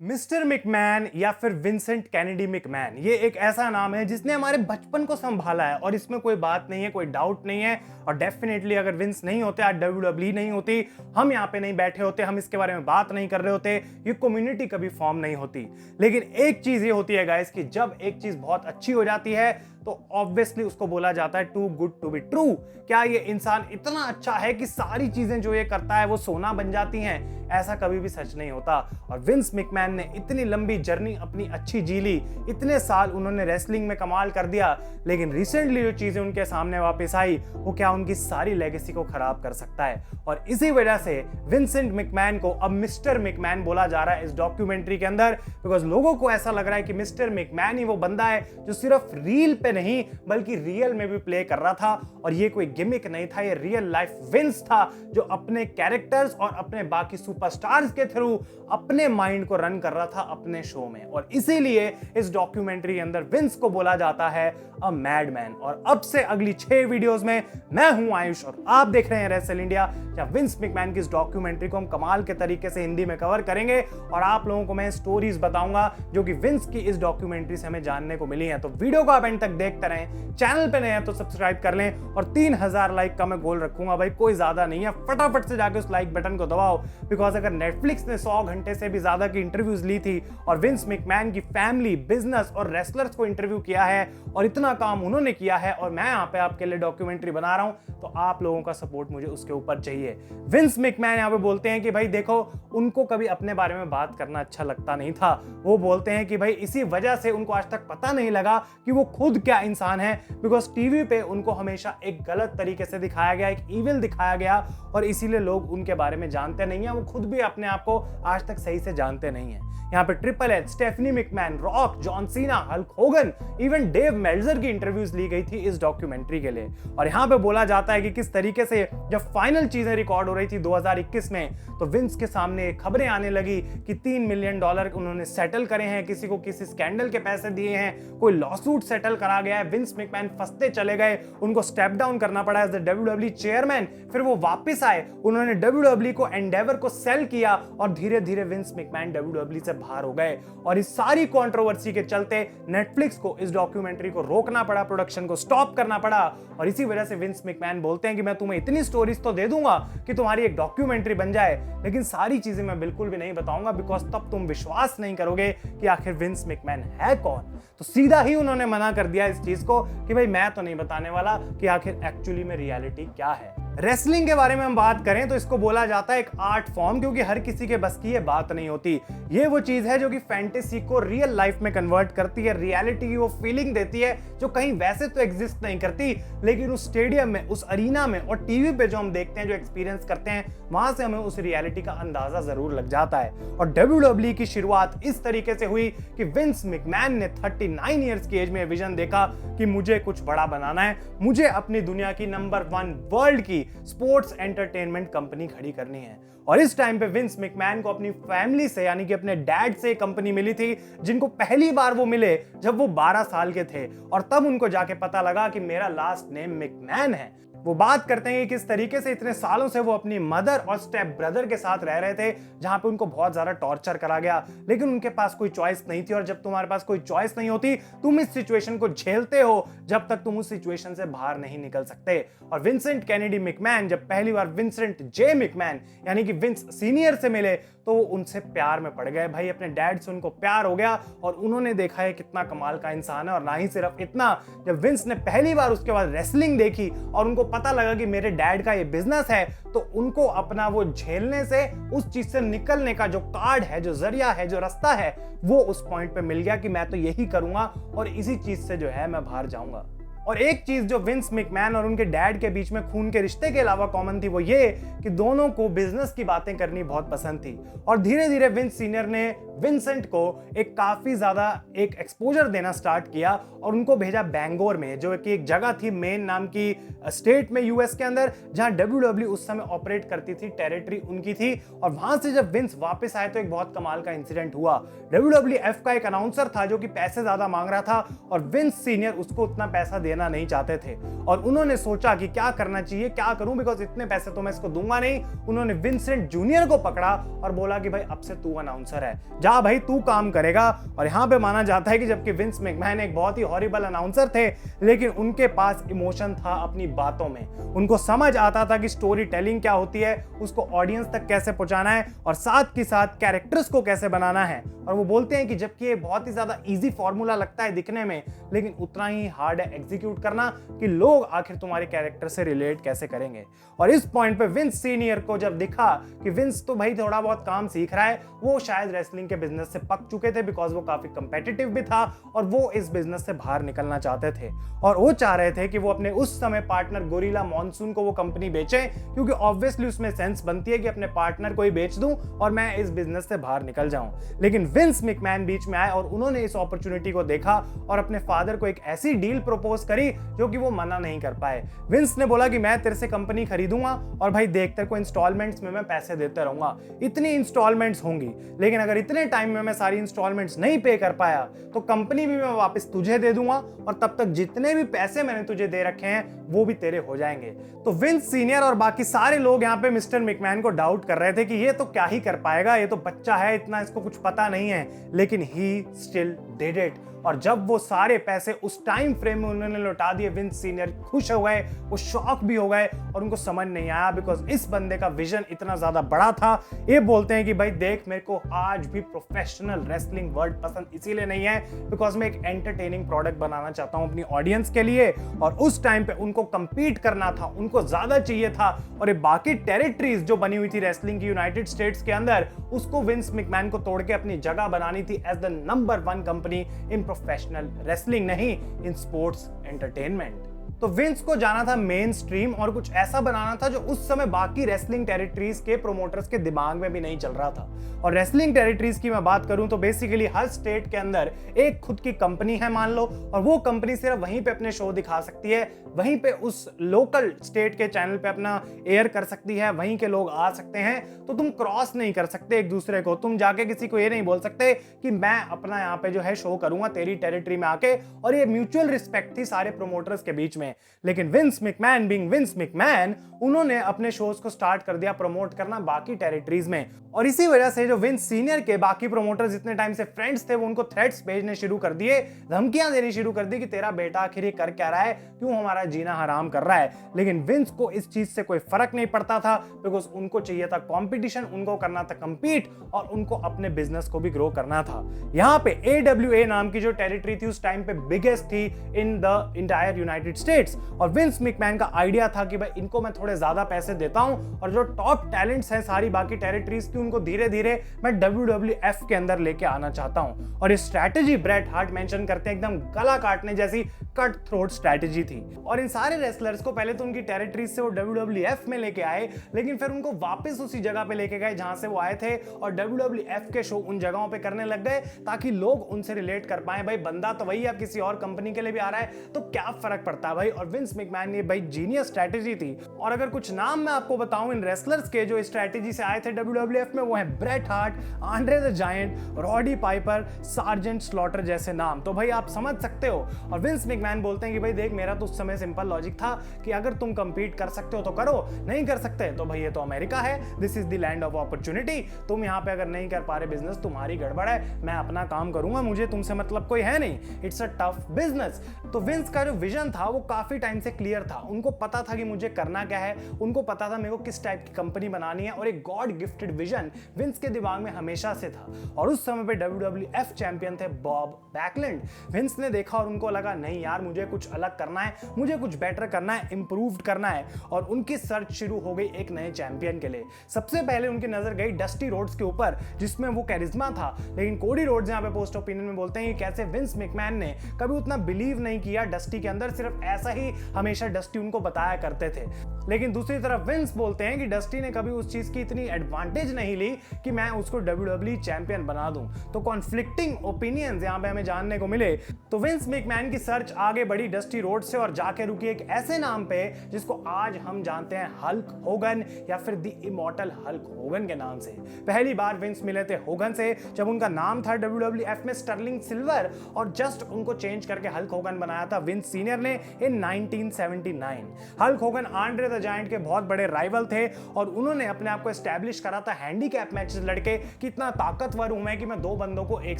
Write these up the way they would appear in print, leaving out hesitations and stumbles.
Mister McMahon या फिर Vincent Kennedy McMahon, ये एक ऐसा नाम है जिसने हमारे बचपन को संभाला है और इसमें कोई बात नहीं है, कोई डाउट नहीं है। और डेफिनेटली अगर विंस नहीं होते, आज WWE नहीं होती, हम यहाँ पे नहीं बैठे होते, हम इसके बारे में बात नहीं कर रहे होते, ये कम्युनिटी कभी फॉर्म नहीं होती। लेकिन एक चीज ये होती है गाइस कि जब एक चीज बहुत अच्छी हो जाती है तो ऑब्वियसली उसको बोला जाता है too good to be true. क्या ये इंसान इतना अच्छा है कि सारी चीजें जो ये करता है वो सोना बन जाती हैं? ऐसा कभी भी सच नहीं होता। और विंस मैकमैन ने इतनी लंबी जर्नी अपनी अच्छी जी ली, इतने साल उन्होंने रेसलिंग में कमाल कर दिया, लेकिन रिसेंटली जो चीजें उनके सामने वापस आई वो क्या उनकी सारी लेगेसी को खराब कर सकता है। और इसी वजह से विंसेंट मैकमैन को अब मिस्टर मैकमैन बोला जा रहा है इस डॉक्यूमेंट्री के अंदर, बिकॉज लोगों को ऐसा लग रहा है कि मिस्टर मैकमैन ही वो बंदा है जो सिर्फ रील पे नहीं बल्कि रियल में भी प्ले कर रहा था। और ये कोई गिमिक नहीं था, ये रियल लाइफ विंस था जो अपने कैरेक्टर्स और अपने बाकी सुपरस्टार्स के थ्रू अपने माइंड को रन कर रहा था अपने शो में। और इसीलिए इस डॉक्यूमेंट्री के अंदर विंस को बोला जाता है अ मैडमैन। और अब से अगली 6 वीडियोस में मैं हूं आयुष और आप देख रहे हैं रेसल इंडिया, जहां विंस मैकमैन की इस डॉक्यूमेंट्री को हम कमाल के तरीके से हिंदी में कवर करेंगे और आप लोगों को मैं स्टोरीज बताऊंगा जो कि विंस की इस डॉक्यूमेंट्री से हमें जानने को मिली है। तो वीडियो को आप एंड तक देखते रहें, चैनल पे नए हैं तो सब्सक्राइब कर लें और 3000 लाइक का मैं गोल रखूंगा भाई, कोई ज्यादा नहीं है। फटाफट से जाके उस लाइक बटन को दबाओ, बिकॉज अगर नेटफ्लिक्स ने 100 घंटे से भी ज्यादा की इंटरव्यूज ली थी और विंस मैकमैन की फैमिली, बिजनेस और रेसलर्स को इंटरव्यू किया है और इतना काम उन्होंने किया है और मैं यहाँ पे आपके लिए डॉक्यूमेंट्री बना रहा हूं, तो आप लोगों का सपोर्ट मुझे उसके ऊपर चाहिए। विंस मैकमैन यहाँ पे बोलते हैं कि भाई देखो, उनको कभी अपने बारे में बात करना अच्छा लगता नहीं था। वो बोलते हैं कि भाई इसी वजह से उनको आज तक पता नहीं लगा कि वो खुद क्या इंसान है, बिकॉज टीवी पे उनको हमेशा एक गलत तरीके से दिखाया गया, एक इविल दिखाया गया और इसीलिए लोग उनके बारे में जानते नहीं है। वो खुद भी अपने आप को आज तक सही से जानते नहीं है। यहाँ पे triple H, Stephanie McMahon, Rock, John Cena, Hulk Hogan, even Dave Meltzer की इंटरव्यूज ली गई थी इस डॉक्यूमेंट्री के लिए। और यहाँ पे बोला जाता है कि किस तरीके से जब फाइनल चीजें रिकॉर्ड हो रही थी 2021 में, तो विंस के सामने खबरें आने लगी कि $3 मिलियन उन्होंने सेटल करे हैं, किसी को किसी स्कैंडल के पैसे दिए हैं, कोई लॉसूट सेटल करा गया है। विंस मैकमैन फंसते चले गए, उनको स्टेप डाउन करना पड़ा एज द WWE चेयरमैन। फिर वो वापस आए, उन्होंने WWE को, एंडेवर को सेल किया और धीरे धीरे विंस मैकमैन WWE से बाहर हो गए। और इस सारी कंट्रोवर्सी के चलते नेटफ्लिक्स को इस डॉक्यूमेंट्री को रोकना पड़ा, प्रोडक्शन को स्टॉप करना पड़ा। और इसी वजह से विंस मैकमैन बोलते हैं कि मैं तुम्हें इतनी स्टोरीज तो दे दूंगा कि तुम्हारी एक डॉक्यूमेंट्री बन जाए, लेकिन सारी चीजें मैं बिल्कुल भी नहीं बताऊंगा, बिकॉज तब तुम विश्वास नहीं करोगे कि आखिर विंस मैकमैन है कौन। तो सीधा ही उन्होंने मना कर दिया इस चीज को कि भाई मैं तो नहीं बताने वाला कि आखिर एक्चुअली में रियलिटी क्या है। रेसलिंग के बारे में हम बात करें तो इसको बोला जाता है एक आर्ट फॉर्म, क्योंकि हर किसी के बस की ये बात नहीं होती। ये वो चीज है जो कि फैंटेसी को रियल लाइफ में कन्वर्ट करती है, रियलिटी की वो फीलिंग देती है जो कहीं वैसे तो एग्जिस्ट नहीं करती, लेकिन उस स्टेडियम में, उस अरीना में और टीवी पे जो हम देखते हैं, जो एक्सपीरियंस करते हैं, वहां से हमें उस रियलिटी का अंदाजा जरूर लग जाता है। और WWE की शुरुआत इस तरीके से हुई कि विंस मैकमैन ने 39 ईयर्स की एज में विजन देखा कि मुझे कुछ बड़ा बनाना है, मुझे अपनी दुनिया की नंबर 1 वर्ल्ड की स्पोर्ट्स एंटरटेनमेंट कंपनी खड़ी करनी है। और इस टाइम पे विंस मैकमैन को अपनी फैमिली से, यानी कि अपने डैड से कंपनी मिली थी, जिनको पहली बार वो मिले जब वो 12 साल के थे। और तब उनको जाके पता लगा कि मेरा लास्ट नेम मैकमैन है। वो बात करते हैं कि किस तरीके से इतने सालों से वो अपनी मदर और स्टेप ब्रदर के साथ रह रहे थे, जहां पे उनको बहुत ज्यादा टॉर्चर करा गया, लेकिन उनके पास कोई चॉइस नहीं थी। और जब तुम्हारे पास कोई चॉइस नहीं होती, तुम इस सिचुएशन को झेलते हो जब तक तुम उस सिचुएशन से बाहर नहीं निकल सकते। और विंसेंट कैनेडी मैकमैन जब पहली बार विंसेंट जे मैकमैन यानी कि विंस सीनियर से मिले तो उनसे प्यार में पड़ गए भाई, अपने डैड से उनको प्यार हो गया और उन्होंने देखा है कितना कमाल का इंसान है। और ना ही सिर्फ इतना, जब विंस ने पहली बार उसके बाद रेसलिंग देखी और उनको पता लगा कि मेरे डैड का ये बिजनेस है, तो उनको अपना वो झेलने से, उस चीज से निकलने का जो कार्ड है, जो जरिया है, जो रास्ता है, वो उस पॉइंट पे मिल गया कि मैं तो यही करूंगा और इसी चीज से जो है मैं बाहर जाऊंगा। और एक चीज जो विंस मैकमैन और उनके डैड के बीच में खून के रिश्ते के अलावा कॉमन थी, वो ये कि दोनों को बिजनेस की बातें करनी बहुत पसंद थी। और धीरे धीरे विंस सीनियर ने विंसेंट को एक काफी ज्यादा एक एक्सपोजर देना स्टार्ट किया और उनको भेजा बैंगलोर में, जो कि एक जगह थी मेन नाम की स्टेट में यूएस के अंदर, जहां WWE उस समय ऑपरेट करती थी, टेरिटरी उनकी थी। और वहां से जब विंस वापस आए तो एक बहुत कमाल का इंसिडेंट हुआ। WWF का एक अनाउंसर था जो कि पैसे ज्यादा मांग रहा था और विंस सीनियर उसको उतना पैसा देना नहीं चाहते थे। और उन्होंने सोचा कि क्या करना चाहिए, क्या करूं, बिकॉज इतने पैसे तो मैं इसको दूंगा नहीं। उन्होंने विंसेंट जूनियर को पकड़ा और बोला कि भाई अब से तू अनाउंसर है, जा भाई तू काम करेगा। और यहाँ पे माना जाता है कि जबकि विंस मैकमैन एक बहुत ही हॉरिबल अनाउंसर थे, लेकिन उनके पास इमोशन था अपनी बातों में। उनको समझ आता था कि स्टोरी टेलिंग क्या होती है, उसको ऑडियंस तक कैसे पहुंचाना है और साथ के साथ कैरेक्टर्स को कैसे बनाना है। और वो बोलते हैं कि जबकि ये बहुत ही ज्यादा इजी फॉर्मूला लगता है दिखने में, लेकिन उतना ही हार्ड है एग्जीक्यूट करना कि लोग आखिर तुम्हारे कैरेक्टर से रिलेट कैसे करेंगे। और इस पॉइंट पे विंस सीनियर को जब दिखा कि विंस तो भाई थोड़ा बहुत काम सीख रहा है, वो शायद रेसलिंग के बिजनेस से पक चुके थे, बिकॉज वो काफी कंपेटिटिव भी था और वो इस बिजनेस से बाहर निकलना चाहते थे। और वो चाह रहे थे कि वो अपने उस समय पार्टनर गोरिल्ला मॉनसून को वो कंपनी बेचे, क्योंकि ऑब्वियसली उसमें सेंस बनती है कि अपने पार्टनर को ही बेच दूं और मैं इस बिजनेस से बाहर निकल जाऊं। लेकिन विंस मैकमैन बीच में आए और उन्होंने इस अपॉर्चुनिटी को देखा और अपने फादर को एक ऐसी डील प्रपोज करी जो कि वो मना नहीं कर पाए। विंस ने बोला कि मैं तेरे से कंपनी खरीदूंगा और भाई देख तेरे को इंस्टॉलमेंट्स में मैं पैसे देते रहूंगा, इतनी इंस्टॉलमेंट्स होंगी, लेकिन अगर इतने टाइम में मैं सारी इंस्टॉलमेंट्स नहीं पे कर पाया तो कंपनी भी मैं वापस तुझे दे दूंगा और तब तक जितने भी पैसे मैंने तुझे दे रखे हैं वो भी तेरे हो जाएंगे। तो विंस सीनियर और बाकी सारे लोग यहाँ पे मिस्टर मैकमैन को डाउट कर रहे थे कि ये तो क्या ही कर पाएगा, ये तो बच्चा है, इतना इसको कुछ पता नहीं है, लेकिन ही स्टिल डिड इट। और जब वो सारे पैसे उस टाइम फ्रेम में उन्होंने लौटा दिए, विंस सीनियर खुश हो गए, वो शॉक भी हो गए और उनको समझ नहीं आया, बिकॉज इस बंदे का विजन इतना ज्यादा बड़ा था। ये बोलते हैं कि भाई देख, मेरे को आज भी प्रोफेशनल रेसलिंग वर्ल्ड पसंद इसीलिए नहीं है बिकॉज मैं एक एंटरटेनिंग प्रोडक्ट बनाना चाहता हूं अपनी ऑडियंस के लिए। और उस टाइम पे उनको कंपीट करना था, उनको ज्यादा चाहिए था, और ये बाकी टेरिटरीज जो बनी हुई थी रेसलिंग की यूनाइटेड स्टेट्स के अंदर, उसको विंस मैकमैन को तोड़ के अपनी जगह बनानी थी as the number 1 company in professional wrestling, नहीं इन स्पोर्ट्स एंटरटेनमेंट। तो विंस को जाना था मेन स्ट्रीम और कुछ ऐसा बनाना था जो उस समय बाकी रेसलिंग टेरिटरीज के प्रोमोटर्स के दिमाग में भी नहीं चल रहा था। और रेसलिंग टेरिटरीज की मैं बात करूं तो बेसिकली हर स्टेट के अंदर एक खुद की कंपनी है मान लो, और वो कंपनी सिर्फ वहीं पे अपने शो दिखा सकती है, वहीं पे उस लोकल स्टेट के चैनल पे अपना एयर कर सकती है, वहीं के लोग आ सकते हैं। तो तुम क्रॉस नहीं कर सकते एक दूसरे को, तुम जाके किसी को ये नहीं बोल सकते कि मैं अपना यहाँ पे जो है शो करूंगा तेरी टेरिटरी में आके। और ये म्यूचुअल रिस्पेक्ट थी सारे प्रोमोटर्स के बीच में। लेकिन Vince McMahon being Vince McMahon, उन्होंने अपने शोज को स्टार्ट कर दिया प्रमोट करना बाकी टेरिटरीज में। और इसी वजह से जो विंस सीनियर के बाकी प्रोमोटर्स जितने टाइम से फ्रेंड्स थे, वो उनको थ्रेट्स भेजने शुरू कर दिए, धमकियां देनी शुरू कर दी कि तेरा बेटा आखिर ये कर क्या रहा है, क्यों हमारा जीना हराम कर रहा है। लेकिन विंस को इस चीज से कोई फर्क नहीं पड़ता था, बिकॉज उनको चाहिए था कॉम्पिटिशन, उनको करना था कंपीट, और उनको अपने बिजनेस को भी ग्रो करना था। यहाँ पे AWA नाम की जो टेरिटरी थी उस टाइम पे बिगेस्ट थी in the entire United states. और विंस मैकमैन का आइडिया था कि भाई इनको मैं थोड़े ज्यादा पैसे देता हूं और जो टॉप टैलेंट्स हैं सारी बाकी टेरिटरीज की, उनको धीरे धीरे मैं WWF के अंदर लेके आना चाहता हूं। और ये स्ट्रैटेजी ब्रेट हार्ट मेंशन करते हैं एकदम गला काटने जैसी कट थ्रोट स्ट्रैटेजी थी। और इन सारे रेसलर्स को पहले तो उनकी टेरिटरीज से वो WWF में लेके आए, लेकिन फिर उनको वापस उसी जगह पे लेके गए जहां से वो आए थे, और WWF के शो उन जगहों पे करने लग गए ताकि लोग उनसे रिलेट कर पाए। भाई बंदा तो वही है, किसी और कंपनी के लिए भी आ रहा है तो क्या फर्क पड़ता है भाई। और विंस मैकमैन ये भाई जीनियस स्ट्रैटेजी थी। और अगर कुछ नाम मैं आपको बताऊं इन रेसलर्स के जो इस स्ट्रैटेजी से आए थे WWF में, वो है Bret Hart, Andre the giant, rowdy Piper, sergeant slaughter जैसे नाम। तो भाई आप समझ सकते हो। और विंस मैकमैन बोलते हैं कि भाई देख, मेरा तो उस समय सिंपल लॉजिक था कि अगर तुम कंपीट कर सकते हो तो करो, नहीं कर सकते तो भाई ये तो अमेरिका है, this is the land of opportunity. तुम यहाँ पे अगर नहीं कर पा रहे बिजनेस, तुम्हारी गड़बड़ है, मैं अपना काम करूंगा, मुझे तुमसे मतलब कोई है नहीं, इट्स अ टफ बिजनेस। तो विंस का जो विजन था वो काफी टाइम से क्लियर था, उनको पता था कि मुझे करना क्या है, उनको पता था मेरे को किस टाइप की कंपनी बनानी है, और एक गॉड गिफ्टेड विजन विंस के दिमाग में हमेशा से था। और उस समय पे WWF चैंपियन थे बॉब बैकलैंड। विंस ने देखा और उनको लगा नहीं यार, मुझे कुछ अलग करना है, मुझे कुछ बेटर करना है, इंप्रूव्ड करना है। और उनकी सर्च शुरू हो गई एक नए चैंपियन के लिए। सबसे पहले उनकी नजर गई डस्टी रोड्स के ऊपर, जिसमें वो कैरिज्मा था, लेकिन कोडी रोड्स यहाँ पे पोस्ट ओपिनियन में बोलते हैं कि कैसे विंस मैकमैन ने कभी उतना बिलीव नहीं किया डस्टी के अंदर, सिर्फ ऐसा ही हमेशा डस्टी उनको बताया करते थे। लेकिन दूसरी तरफ विंस बोलते हैं कि डस्टी ने कभी उस चीज की इतनी एडवांटेज नहीं ली कि मैं उसको WWE चैंपियन बना दूं। तो कॉन्फ्लिक्टिंग ओपिनियंस यहां पे हमें जानने को मिले। तो विंस मैकमैन की सर्च आगे बढ़ी डस्टी रोड से और जाके रुकी एक ऐसे नाम पे जिसको आज हम जानते हैं हल्क होगन या फिर द इमॉर्टल हल्क होगन के नाम से। पहली बार विंस मिले थे होगन से जब उनका नाम था WWF में स्टर्लिंग सिल्वर और जस्ट उनको चेंज करके हल्क होगन बनाया था विंस सीनियर ने इन 1979। Hulk Hogan Andre the giant के बहुत बड़े राइवल थे और उन्होंने अपने आप को एस्टैब्लिश करा था हैंडीकैप मैचेस लड़के कि इतना ताकतवर हूं मैं कि मैं दो बंदों को एक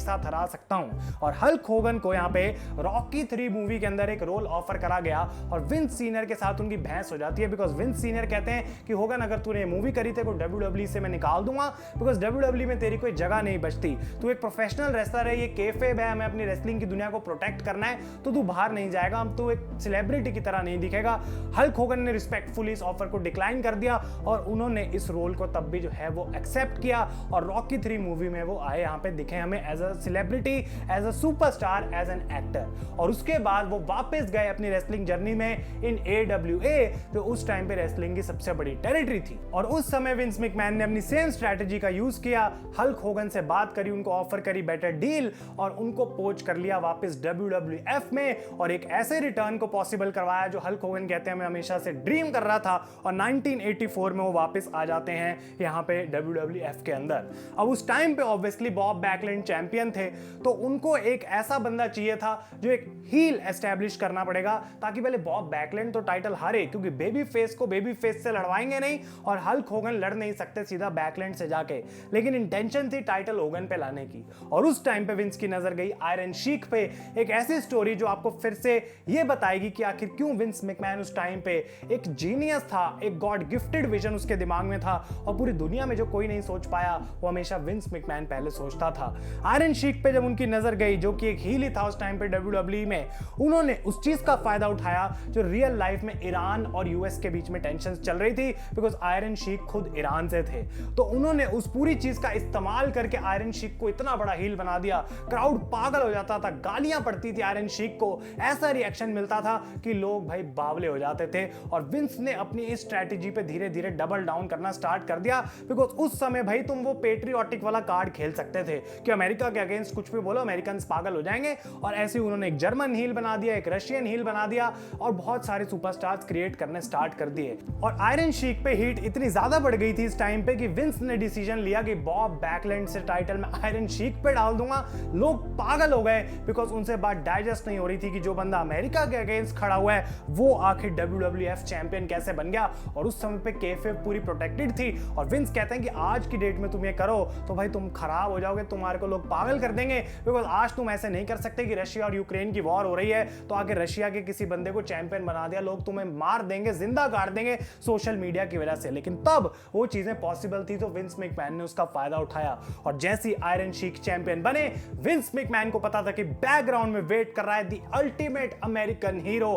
साथ हरा सकता हूं। और हल्क होगन को यहाँ पे रॉकी 3 मूवी के अंदर एक रोल ऑफर करा गया और विंस सीनियर के साथ उनकी बहस हो जाती है बिकॉज विंस सीनियर कहते हैं कि होगन अगर तूने मूवी करी थे तो WWE से मैं निकाल दूंगा बिकॉज WWE में तेरी कोई जगह नहीं बचती। तू एक प्रोफेशनल रेसलर है, ये केफेब है, हमें अपनी रेसलिंग की दुनिया को प्रोटेक्ट करना है, तो तू बाहर नहीं जाएगा, हम तू एक सेलिब्रिटी की तरह नहीं दिखेगा। हल्क होगन ने रिस्पेक्टफुली इस ऑफर को डिक्लाइन कर दिया और उन्होंने इस रोल को तब भी जो है वो एक्सेप्ट किया और रॉकी 3 मूवी में वो आए, यहाँ पे दिखे हमें as a celebrity, as a superstar, as an actor. और उसके बाद वो वापस गए अपनी रेसलिंग जर्नी में इन AWA, तो उस टाइम पे रेसलिंग की सबसे बड़ी टेरिटरी थी। और उस समय विंस मैकमैन ने अपनी सेम स्ट्रैटेजी का यूज किया, हल्क होगन से बात करी, उनको ऑफर करी बेटर डील और उनको पोच कर लिया वापस WWF में और एक ऐसे रिटर्न को पॉसिबल करवाया जो हल्क होगन कहते हैं मैं हमेशा से ड्रीम कर रहा था। और 1984 में वो वापस आ जाते हैं यहाँ पे WWF के अंदर। अब उस टाइम पे ऑब्वियसली बॉब बैकलैंड चैंपियन थे, तो उनको एक ऐसा बंदा चाहिए था जो एक हील एस्टैब्लिश करना पड़ेगा ताकि पहले बॉब बैकलैंड तो टाइटल हारे, क्योंकि बेबी फेस को बेबी फेस से लड़वाएंगे नहीं और हल्क होगन लड़ नहीं सकते सीधा बैकलैंड से जाके, लेकिन इंटेंशन थी टाइटल होगन पे लाने की। और उस टाइम पे विंस की नजर गई आयरन शीक पे, एक ऐसी स्टोरी जो आपको फिर से ये बताएगी कि आखिर क्यों विंस मैकमैन उस टाइम पे एक जीनियस था, एक गॉड गिफ्टेड विजन उसके दिमाग में था और पूरी दुनिया में जो कोई नहीं सोच पाया वो हमेशा विंस मैकमैन पहले सोचता था। आयरन शीक पे जब उनकी नजर गई, जो कि एक हील ही था उस टाइम पे WWE में, उन्होंने उस चीज का फायदा उठाया जो रियल लाइफ में ईरान और US के बीच में टेंशन चल रही थी बिकॉज आयरन शीक खुद ईरान से थे। तो उन्होंने उस पूरी चीज का इस्तेमाल करके आयरन शीक को इतना बड़ा हील बना दिया, क्राउड पागल हो जाता था, गालियां पड़ती थी आयरन शीक को, ऐसा रिएक्शन मिलता था कि लोग भाई बावले हो जाते थे। और विंस ने अपनी इस स्ट्रैटेजी पे धीरे धीरे डबल डाउन करना स्टार्ट कर दिया बिकॉज उस समय भाई तुम वो पेट्रियोटिक वाला कार्ड खेल सकते थे कि अमेरिका के अगेंस्ट कुछ भी बोलो अमेरिकन पागल हो जाएंगे। और ऐसे ही उन्होंने एक जर्मन हील बना दिया, एक रशियन हील बना दिया और बहुत सारे सुपरस्टार्स क्रिएट करने स्टार्ट कर दिए। और आयरन शीक पे हीट इतनी ज्यादा बढ़ गई थी इस टाइम पे कि विंस ने डिसीजन लिया कि बॉब बैकलैंड से टाइटल मैं आयरन शीक पे डाल दूंगा। लोग पागल हो गए बिकॉज उनसे बात डाइजेस्ट नहीं हो रही थी कि जो बंदा अमेरिका के अगेंस्ट खड़ा हुआ है वो आखिर WWF चैंपियन कैसे बन गया। और उस समय पे केफेब पूरी प्रोटेक्टेड थी और विंस कहते हैं कि आज की डेट में तुम ये करो तो भाई तुम खराब हो जाओगे, तुम्हारे को लोग पागल कर देंगे बिकॉज आज तुम ऐसे नहीं कर सकते कि रशिया और यूक्रेन की वॉर हो रही है तो आगे रशिया के किसी बंदे को चैंपियन बना दिया, लोग तुम्हें मार देंगे, जिंदा गाड़ देंगे सोशल मीडिया की वजह से। लेकिन तब वो चीजें पॉसिबल थी तो विंस मैकमैन ने उसका फायदा उठाया और जैसे ही आयरन शीक चैंपियन बने, विंस मैकमैन को पता था कि बैकग्राउंड में वेट कर रहा है the ultimate American hero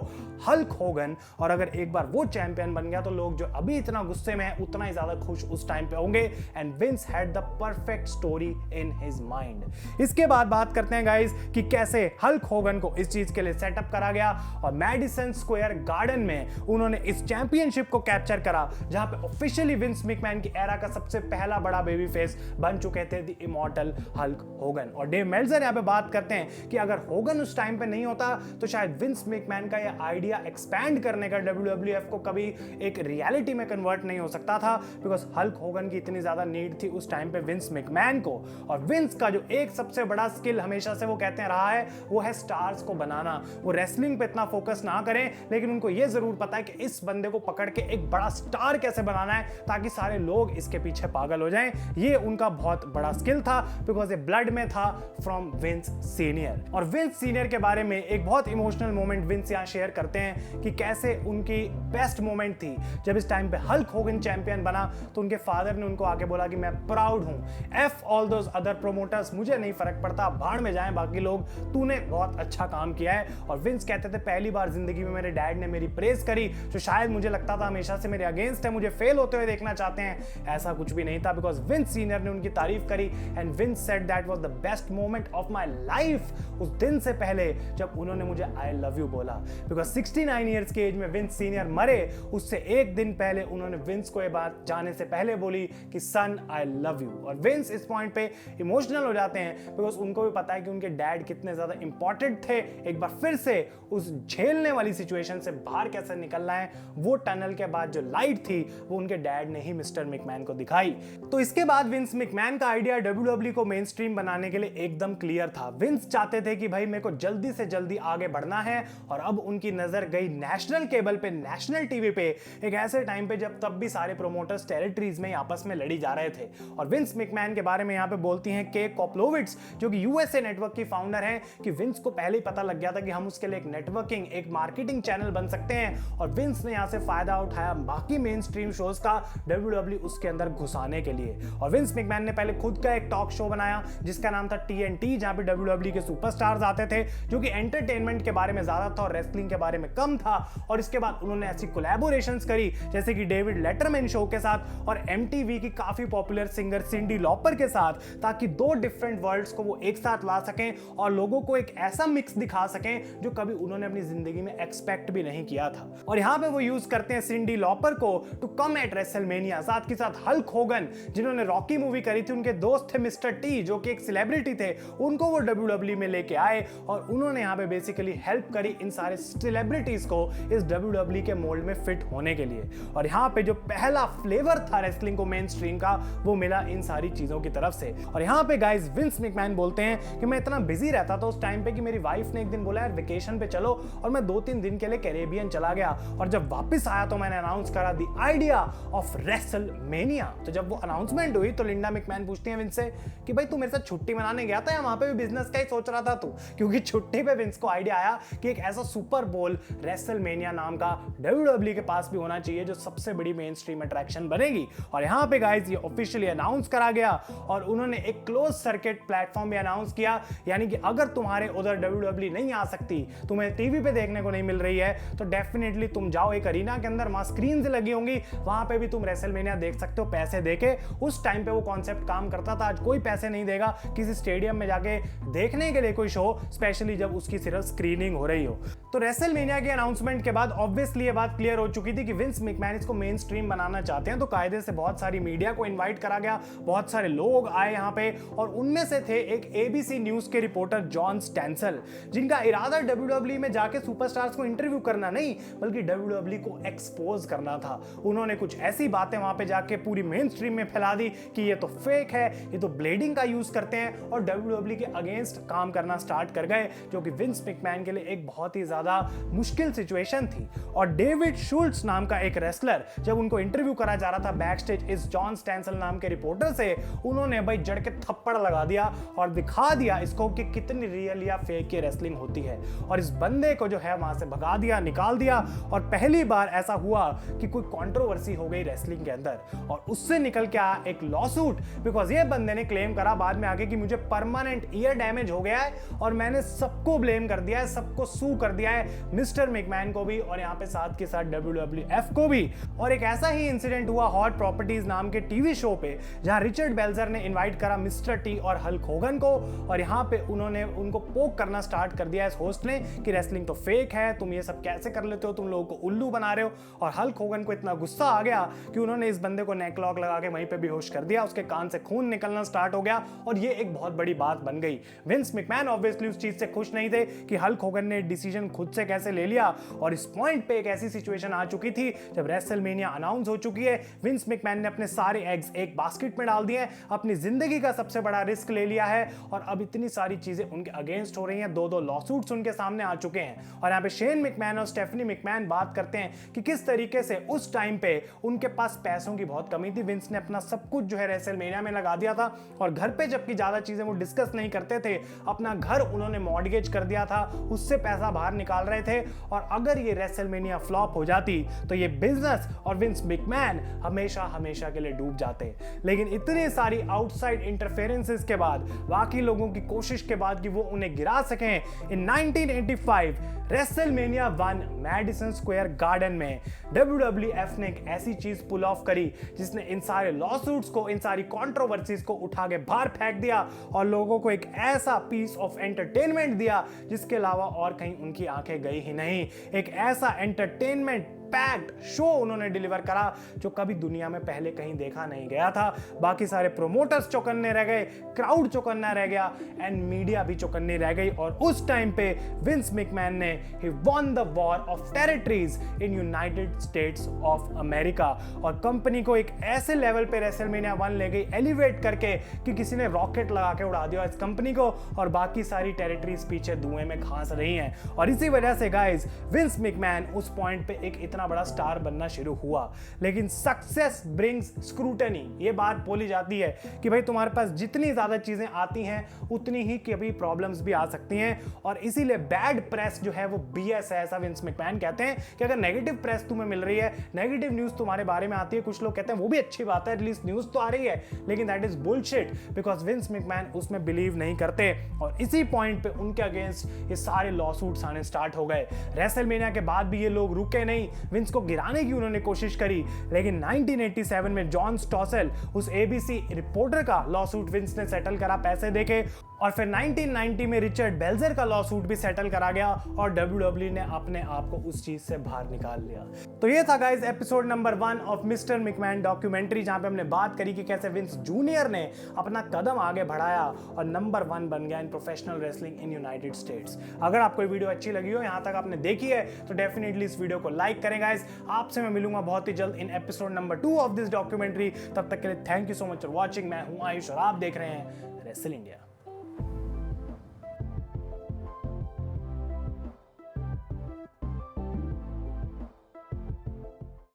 Hulk Hogan. और अगर एक बार वो चैंपियन बन गया तो लोग जो अभी इतना गुस्से में है उतना ही ज्यादा खुश उस टाइम पे होंगे। And Vince had the perfect story in his mind. इसके बाद बात करते हैं गाइस कि कैसे हल्क होगन को इस चीज के लिए सेटअप करा गया और मैडिसन स्क्वायर गार्डन में उन्होंने इस चैंपियनशिप को कैप्चर करा जहां पे ऑफिशियली विंस मैकमैन की एरा का सबसे पहला बड़ा बेबी फेस बन चुके थे द इमॉर्टल हल्क होगन। और डेव मेल्जर यहां पे बात करते हैं कि अगर होगन उस टाइम पे नहीं होता तो शायद विंस मैकमैन का यह आइडिया एक्सपैंड करने का WWF को कभी एक रियलिटी में कन्वर्ट नहीं हो सकता था बिकॉज हल्क होगन की इतनी ज्यादा नीड थी उस टाइम पे विंस मैकमैन को। और विंस का जो एक सबसे बड़ा स्किल हमेशा से वो कहते हैं रहा है वो है स्टार्स को बनाना। वो रेसलिंग पे इतना फोकस ना करें लेकिन उनको ये जरूर पता है कि इस बंदे को पकड़ के एक बड़ा स्टार कैसे बनाना है ताकि सारे लोग इसके पीछे पागल हो जाएं। ये उनका बहुत बड़ा स्किल था बिकॉज ये ब्लड में था फ्रॉम विंस सीनियर। और विंस सीनियर के बारे में एक बहुत इमोशनल मोमेंट विंस यहां शेयर करते हैं कि कैसे उनकी बेस्ट मोमेंट थी जब इस टाइम पे हल्क होगन चैंपियन बना तो उनके फादर ने उनको आके बोला कि मैं प्राउड हूं, F all those other promoters, मुझे नहीं फर्क पड़ता, भाड़ में जाएं बाकी लोग, तूने बहुत अच्छा काम किया है। और विंस कहते थे पहली बार जिंदगी में मेरे डैड ने मेरी प्रेज करी जो शायद मुझे लगता था हमेशा से मेरे अगेंस्ट है, मुझे फेल होते हुए देखना चाहते हैं, ऐसा कुछ भी नहीं था बिकॉज विंस सीनियर ने उनकी तारीफ करी and Vince said that was the best moment of my life. उस दिन से पहले जब उन्होंने मुझे आई लव यू बोला बिकॉज 69 ईयर्स के एज में विंस सीनियर मरे, उससे एक दिन पहले उन्होंने विंस को ये बात जाने से पहले बोली कि सन आई लव यू। और विंस इस पॉइंट पे इमोशनल हो जाते हैं बिकॉज उनको भी पता है कि उनके डैड कितने ज्यादा इंपॉर्टेंट थे एक बार फिर से उस झेलने वाली सिचुएशन से बाहर कैसे निकलना है, वो टनल के बाद जो लाइट थी वो उनके डैड ने ही मिस्टर मैकमैन को दिखाई। तो इसके बाद विंस मैकमैन का आइडिया डब्ल्यूडब्ल्यूई को मेन स्ट्रीम बनाने के लिए एकदम क्लियर था। विंस चाहते थे कि भाई मेरे को जल्दी से जल्दी आगे बढ़ना है, और अब उनकी नजर गई नेशनल केबल पे, नेशनल टीवी पे, एक ऐसे टाइम पे जब तब भी सारे प्रोमोटर्स टेरिटरीज में आपस में लड़ी जा रहे थे। और विंस मैकमैन के बारे में यहाँ पे बोलती हैं के कोप्लोविट्ज, जो कि यूएसए नेटवर्क की फाउंडर हैं, कि विंस को पहले ही पता लग गया था कि हम उसके लिए एक नेटवर्किंग, एक मार्केटिंग चैनल बन सकते हैं, और विंस ने यहाँ से फायदा उठाया बाकी मेन स्ट्रीम शोज का डब्ल्यूडब्ल्यूई उसके अंदर घुसाने के लिए। और विंस मैकमैन ने पहले खुद का एक टॉक शो बनाया जिसका नाम था टीएनटी, जहां पे डब्ल्यूडब्ल्यूई के सुपरस्टार्स आते थे, जो कि एंटरटेनमेंट के बारे में ज्यादा था और रेसलिंग के बारे में कम था। और इसके बाद उन्होंने ऐसी कोलैबोरेशंस करी जैसे कि डेविड लेटरमैन शो के साथ और एमटीवी की काफी पॉपुलर सिंगर सिंडी लॉपर के साथ, ताकि दो डिफरेंट वर्ल्ड्स को वो एक साथ ला सकें और लोगों को एक ऐसा मिक्स दिखा सकें जो कभी उन्होंने अपनी जिंदगी में एक्सपेक्ट भी नहीं किया था। और यहां पे वो यूज करते हैं सिंडी लॉपर को टू कम एट रेसलमेनिया, साथ के साथ हल्क होगन जिन्होंने रॉकी मूवी करी थी, उनके दोस्त थे मिस्टर टी जो कि एक सेलिब्रिटी थे, उनको वो डब्ल्यूडब्ल्यूई में लेके आए और उन्होंने यहां पे बेसिकली हेल्प करी इन सारे सेलिब्रिटीज को इस डब्ल्यूडब्ल्यूई के मोल्ड में फिट होने के लिए। और यहां पे जो पहला फ्लेवर था रेसलिंग को मेन स्ट्रीम का, वो मिला इन सारी चीजों की तरफ से। और यहां पे गाइस विंस मैकमैन बोलते हैं कि मैं इतना बिजी रहता था उस टाइम पे कि मेरी वाइफ ने एक दिन बोला यार वेकेशन पे चलो, और मैं 2-3 दिन के लिए कैरेबियन चला गया, और जब वापस आया तो मैंने अनाउंस करा द आइडिया ऑफ रेसलमेनिया। तो जब वो अनाउंसमेंट हुई तो लिंडा मैकमैन पूछती है विंस से कि भाई तू मेरे साथ छुट्टी मनाने गया था या वहां पे भी बिजनेस का ही सोच रहा था तू? क्योंकि छुट्टी पे विंस को आइडिया आया कि एक ऐसा सुपर बोल रेसलमेनिया नाम का डब्ल्यूडब्ल्यूई के पास भी होना चाहिए जो सबसे बड़ी मेन स्ट्रीम अट्रैक्शन बनेगी। और यहां पे गाइस ये ऑफिशियली अनाउंस करा गया और उन्होंने एक क्लोज सर्किट प्लेटफॉर्म भी अनाउंस किया, यानी कि अगर तुम्हारे उधर डब्ल्यूडब्ल्यूई नहीं आ सकती, तुम्हें टीवी पे देखने को नहीं मिल रही है, तो डेफिनेटली तुम जाओ एक अरीना के अंदर, वहां स्क्रीन लगी होंगी, वहां पे भी तुम रेसलमेनिया देख सकते हो पैसे देके। उस टाइम पे वो कॉन्सेप्ट काम करता था, आज कोई पैसे नहीं देगा किसी स्टेडियम में जाके देखने के लिए कोई शो, स्पेशली जब उसकी सिर्फ स्क्रीनिंग हो रही हो। तो रेसलमेनिया के अनाउंसमेंट के बाद ऑब्वियसली ये बात क्लियर हो चुकी थी कि विंस मैकमैन इसको मेन स्ट्रीम बनाना चाहते हैं, तो कायदे से बहुत सारी मीडिया को इनवाइट करा गया, बहुत सारे लोग आए यहाँ पे, और उनमें से थे एक एबीसी न्यूज के रिपोर्टर जॉन स्टैंसल, जिनका इरादा डब्ल्यूडब्ल्यूई में जाके सुपरस्टार्स को इंटरव्यू करना नहीं बल्कि डब्ल्यूडब्ल्यूई को एक्सपोज करना था। उन्होंने कुछ ऐसी बातें वहां पे जाके पूरी मेन स्ट्रीम में फैला दी कि ये तो फेक है, ये तो ब्लेडिंग का यूज करते हैं, और डब्ल्यूडब्ल्यूई के अगेंस्ट काम करना स्टार्ट कर गए, जो कि विंस मैकमैन के लिए एक बहुत ही ज्यादा मुश्किल सिचुएशन थी। और डेविड शुल्ट्ज नाम का एक रेसलर, जब उनको इंटरव्यू करा जा रहा था बैक स्टेज इस जॉन स्टैंसल नाम के रिपोर्टर से, उन्होंने भाई जड़ के थप्पड़ लगा दिया और दिखा दिया इसको कि कितनी रियल या फेक की रेसलिंग होती है, और इस बंदे को जो है वहां से भगा दिया, निकाल दिया। और पहली बार ऐसा हुआ कि कोई कंट्रोवर्सी हो गई रेसलिंग के अंदर, और उससे निकल के आया एक लॉसूट, बिकॉज ये बंदे ने क्लेम करा बाद में आगे कि मुझे परमानेंट ईयर डैमेज हो गया है और मैंने सबको ब्लेम कर दिया है, सबको सू कर दिया है, मिस्टर मैकमैन को भी और यहाँ पे साथ के साथ डब्ल्यूडब्ल्यूएफ को भी। और एक ऐसा ही इंसिडेंट हुआ हॉट प्रॉपर्टीज नाम के टीवी शो पे, जहां रिचर्ड बेल्जर ने इनवाइट करा मिस्टर टी और हल्क होगन को, और यहाँ पे उन्होंने उनको पोक करना स्टार्ट कर दिया इस होस्ट ने कि रेसलिंग तो फेक है, तुम ये सब कैसे कर लेते हो, तुम लोगों को उल्लू बना रहे हो। और हल्क होगन को इतना गुस्सा आ गया कि उन्होंने इस बंदे को नेक लॉक लगा के वहीं पे बेहोश कर दिया, उसके कान से खून निकलना स्टार्ट हो गया, और ये एक बहुत बड़ी बात बन गई। विंस मैकमैन ऑब्वियसली उस चीज से खुश नहीं थे कि हल्क होगन ने डिसीजन खुद से कैसे ले लिया, और इस पॉइंट पे एक ऐसी सिचुएशन आ चुकी थी जब रेसलमेनिया अनाउंस हो चुकी है, विंस मैकमैन ने अपने सारे एग्स एक बास्केट में डाल दिए, अपनी जिंदगी का सबसे बड़ा रिस्क ले लिया है, और अब इतनी सारी चीजें उनके अगेंस्ट हो रही हैं, दो लॉसूट्स उनके सामने आ चुके हैं। और यहाँ पे शेन मैकमैन और स्टेफनी मैकमैन बात करते हैं कि किस तरीके से उस टाइम पे उनके पास पैसों की बहुत कमी थी, विंस ने अपना सब कुछ जो है रेसलमेनिया में लगा दिया था, और घर पे जबकि ज्यादा चीजें वो डिस्कस नहीं करते थे, अपना घर उन्होंने मॉर्गेज कर दिया था, उससे पैसा बाहर निकाल रहे थे, और अगर ये रेसलमेनिया फ्लॉप हो जाती तो ये बिजनेस और विंस मैकमैन हमेशा हमेशा के लिए डूब जाते। लेकिन इतनी सारी आउटसाइड इंटरफेरेंसेस के बाद, बाकी लोगों की कोशिश के बाद कि वो उन्हें गिरा सकें, इन 1985 रेसलमेनिया 1 मैडिसन स्क्वायर गार्डन में डब्ल्यूडब्ल्यूएफ ने एक ऐसी चीज पुल ऑफ करी जिसने इन सारे लॉसूट्स को, इन सारी कंट्रोवर्सीज को उठा के बाहर फेंक दिया, और लोगों को एक ऐसा पीस ऑफ एंटरटेनमेंट दिया जिसके अलावा और कहीं उनकी आंखें गई ही नहीं। एक ऐसा एंटरटेनमेंट पैक्ड शो उन्होंने डिलीवर करा जो कभी दुनिया में पहले कहीं देखा नहीं गया था। बाकी सारे प्रोमोटर्स चौकन्ने रह गए, क्राउड चौकन्ना रह गया एंड मीडिया भी चौकन्नी रह गई। और उस टाइम पे विंस मैकमैन ने ही won the war of territories in United States of America और कंपनी को एक ऐसे लेवल पे रेसलमेनिया 1 ले गई एलिवेट करके कि किसी ने रॉकेट लगा के उड़ा दिया इस कंपनी को और बाकी सारी टेरिटरीज पीछे धुएं में घास रही हैं। और इसी वजह से गाइस विंस मैकमैन उस पॉइंट पे एक इतना बड़ा स्टार बनना शुरू हुआ। लेकिन सक्सेस ब्रिंग्स स्क्रूटनी, ये बात बोली जाती है कि भाई तुम्हारे पास जितनी ज्यादा चीजें आती हैं उतनी ही कभी प्रॉब्लम्स भी आ सकती हैं और इसीलिए बैड प्रेस जो है वो बीएस है, ऐसा विंस मैकमैन कहते हैं कि अगर नेगेटिव प्रेस तुम्हें मिल रही है, नेगेटिव न्यूज तुम्हारे बारे में आती है, कुछ लोग कहते हैं वो भी अच्छी बात है, एटलीस्ट न्यूज तो आ रही है, लेकिन that is bullshit because Vince McMahon उसमें बिलीव नहीं करते। और इसी पॉइंट पे उनके अगेंस्ट ये सारे लॉसूट्स आने स्टार्ट हो गए। रेसलमेनिया के बाद भी ये लोग रुके नहीं, विंस को गिराने की उन्होंने कोशिश करी, लेकिन 1987 में जॉन स्टॉसेल उस एबीसी रिपोर्टर का लॉसूट विंस ने सेटल करा पैसे देके और फिर 1990 में रिचर्ड बेल्जर का लॉसूट भी सेटल करा गया और WWE ने अपने आप को उस चीज से बाहर निकाल लिया। तो ये था guys episode number 1 of mister McMahon documentary, जहां पे हमने बात करी कि कैसे विंस जूनियर ने अपना कदम आगे बढ़ाया और नंबर 1 बन गया इन प्रोफेशनल रेसलिंग इन यूनाइटेड स्टेट्स। अगर आपको ये वीडियो अच्छी लगी हो, यहां तक आपने देखी है, तो डेफिनेटली इस वीडियो को लाइक करें गाइस। आपसे मैं मिलूंगा बहुत ही जल्द in episode number 2 of this documentary. तब तक के लिए thank you so much for watching. मैं हूं आयुष और आप देख रहे हैं रेसल इंडिया।